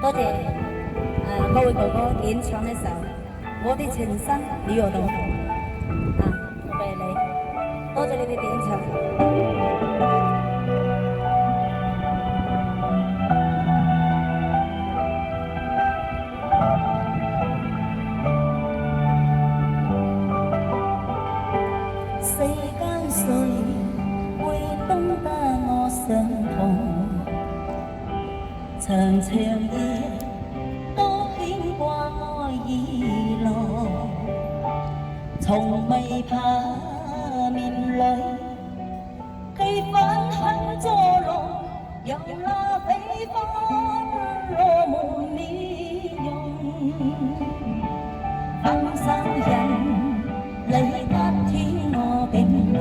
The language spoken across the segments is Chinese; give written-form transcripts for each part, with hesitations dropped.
多謝各位哥哥演唱呢首《我的情深你又懂》送俾你，多謝你哋點唱。世間誰會懂得我傷痛？長長夜多牽掛愛已老，從未怕面淚氣氛很作弄，讓那悲歡落無面容。分手人離得天我冰凍，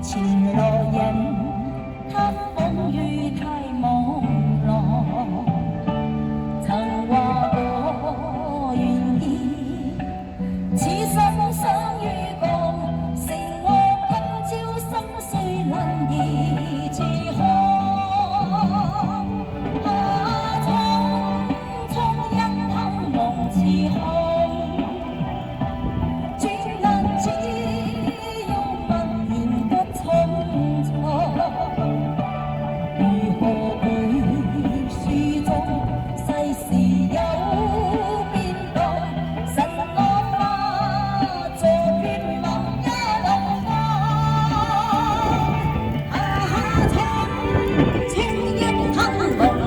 前來人他風雨太朦朧，曾話過願意，此生相與共，是我今朝心碎能兒自看。匆匆一刻夢似空。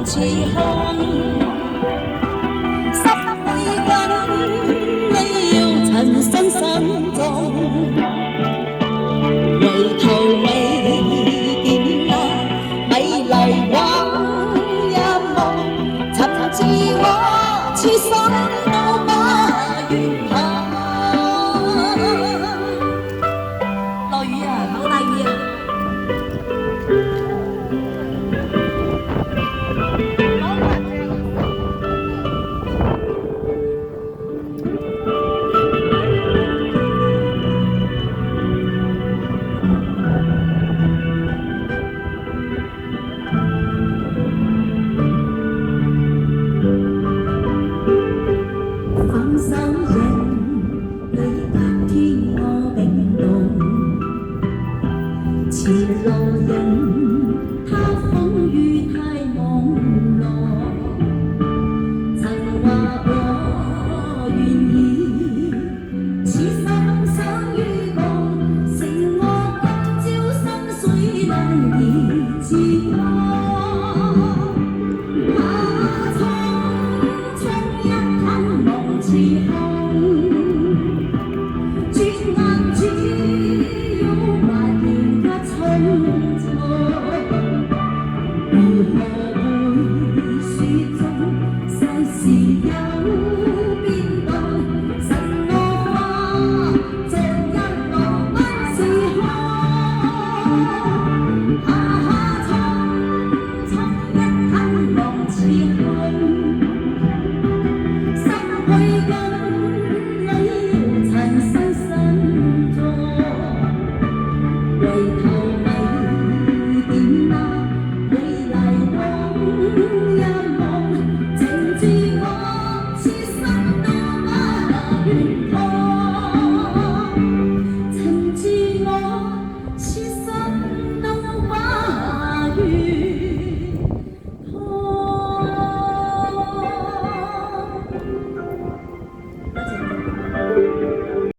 似空，心會緊，你要陳身心中，回頭未見那美麗畫一夢，尋自我此生到馬原下。落雨啊，好大雨啊！分手人離得天我冰凍，前路人他風雨太朦朧，曾話過願意，此生相與共，是我今朝心碎能兒自安。似空，轉眼只有懷念的匆匆，如何會雪中世事有變動？神落花像一浪奔似空，匆匆一刻夢似空。會緊，你要陳身心中，回頭未見那美麗光陰。